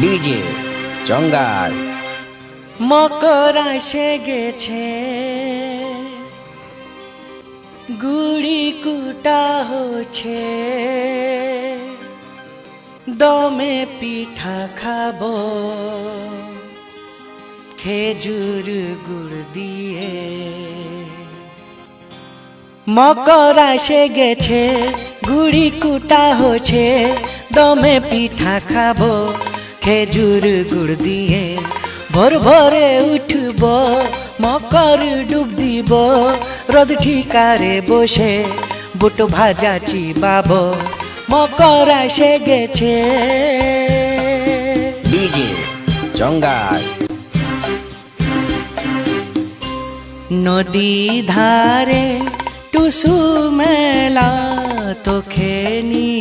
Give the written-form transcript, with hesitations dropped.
DJ জঙ্গাল। মকর এসে গেছে, গুড়ি কুটা হচ্ছে, দমে পিঠা খাবো খেজুর গুড় দিয়ে। মকর এসে গেছে, গুড়ি কুটা হচ্ছে, দমে পিঠা খাবো খেজুর গুড় দিয়ে। ভোর ভোরে উঠব, মকর ডুব দিব, রোদ ঠিকারে বসে বুট ভাজা চিবাব। মকর এসে গেছে। ডিজে জঙ্গাল। নদী ধারে টুসু মেলা তোকে নিয়ে